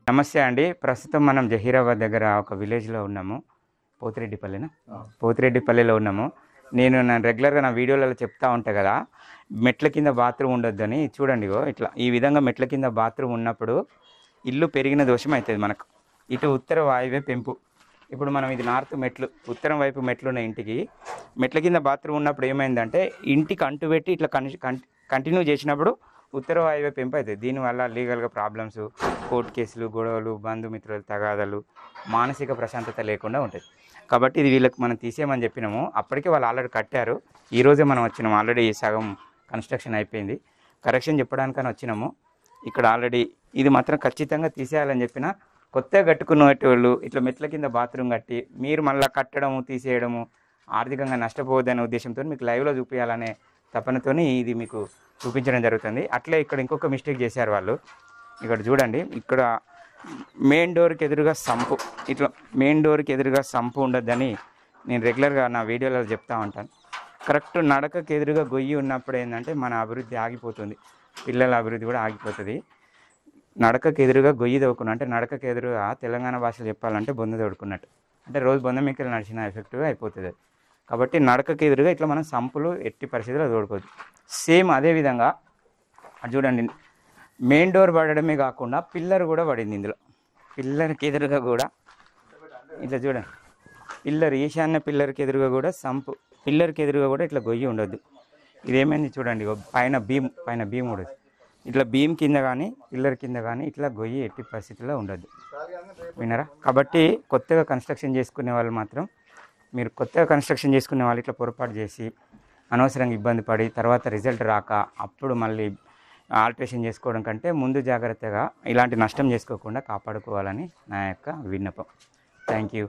నమస్తే అండి. ప్రస్తుతం మనం జహీరాబాద్ దగ్గర ఒక విలేజ్లో ఉన్నాము. పోతిరెడ్డిపల్లిలో ఉన్నాము. నేను రెగ్యులర్గా నా వీడియోలలో చెప్తా ఉంటా కదా, మెట్ల కింద బాత్రూమ్ ఉండొద్దని. చూడండి ఇట్లా ఈ విధంగా మెట్ల కింద బాత్రూమ్ ఉన్నప్పుడు ఇల్లు పెరిగిన దోషం అవుతుంది మనకు. ఇటు ఉత్తర వాయువే పెంపు. ఇప్పుడు మనం ఇది నార్త్ మెట్లు, ఉత్తరం వైపు మెట్లు ఉన్న ఇంటికి మెట్ల కింద బాత్రూమ్ ఉన్నప్పుడు ఏమైందంటే ఇంటికి అంటు పెట్టి ఇట్లా కంటిన్యూ చేసినప్పుడు ఉత్తర వాయువే పెంపు అవుతుంది. దీనివల్ల లీగల్గా ప్రాబ్లమ్స్, కోర్టు కేసులు, గొడవలు, బంధుమిత్రుల తగాదాలు, మానసిక ప్రశాంతత లేకుండా ఉంటుంది. కాబట్టి ఇది వీళ్ళకి మనం తీసేయమని చెప్పినాము. అప్పటికే వాళ్ళు ఆల్రెడీ కట్టారు. ఈరోజే మనం వచ్చినాము. ఆల్రెడీ సగం కన్స్ట్రక్షన్ అయిపోయింది. కరెక్షన్ చెప్పడానికని వచ్చినాము. ఇక్కడ ఆల్రెడీ ఇది మాత్రం ఖచ్చితంగా తీసేయాలని చెప్పిన కొత్తగా కట్టుకునేటోళ్ళు ఇట్లా మెట్ల కింద బాత్రూమ్ కట్టి మీరు మళ్ళీ కట్టడము తీసేయడము ఆర్థికంగా నష్టపోవద్దనే ఉద్దేశంతో మీకు లైవ్లో చూపించాలనే తపనతోని ఇది మీకు చూపించడం జరుగుతుంది. అట్లే ఇక్కడ ఇంకొక మిస్టేక్ చేశారు వాళ్ళు. ఇక్కడ చూడండి, ఇక్కడ మెయిన్ డోర్కి ఎదురుగా సంపు, ఇట్లా మెయిన్ డోర్కి ఎదురుగా సంపు ఉండొద్దని నేను రెగ్యులర్గా నా వీడియోలో చెప్తా ఉంటాను. కరెక్ట్ నడకకి ఎదురుగా గొయ్యి ఉన్నప్పుడు ఏంటంటే మన అభివృద్ధి ఆగిపోతుంది, పిల్లల అభివృద్ధి కూడా ఆగిపోతుంది. నడకకి ఎదురుగా గొయ్యి తవ్వుకున్నా అంటే నడకకి ఎదురుగా తెలంగాణ భాషలో చెప్పాలంటే బొంద తోడుకున్నట్టు, అంటే రోజు బొంద మీకలు నడిచిన ఎఫెక్ట్గా అయిపోతుంది అది. కాబట్టి నడకకి ఎదురుగా ఇట్లా మనం సంపులు ఎట్టి పరిస్థితుల్లో తోడుకోవచ్చు. సేమ్ అదేవిధంగా చూడండి, మెయిన్ డోర్ పడడమే కాకుండా పిల్లర్ కూడా పడింది ఇందులో. పిల్లర్కి ఎదురుగా కూడా ఇట్లా చూడండి, పిల్లర్ ఈశాన్య పిల్లర్కి ఎదురుగా కూడా సంపు, పిల్లర్కి ఎదురుగా కూడా ఇట్లా గొయ్యి ఉండొద్దు. ఇదేమైంది చూడండి, పైన భీమ్ ఉండదు. ఇట్లా భీమ్ కింద కానీ పిల్లర్ కింద కానీ ఇట్లా గొయ్యి ఎట్టి పరిస్థితుల్లో ఉండొద్దు. విన్నారా? కాబట్టి కొత్తగా కన్స్ట్రక్షన్ చేసుకునే వాళ్ళు మాత్రం, మీరు కొత్తగా కన్స్ట్రక్షన్ చేసుకునే వాళ్ళు ఇట్లా పొరపాటు చేసి అనవసరంగా ఇబ్బంది పడి తర్వాత రిజల్ట్ రాక అప్పుడు మళ్ళీ ఆల్టరేషన్ చేసుకోవడం కంటే ముందు జాగ్రత్తగా ఇలాంటి నష్టం చేసుకోకుండా కాపాడుకోవాలని నా యొక్క విన్నపం. Thank you.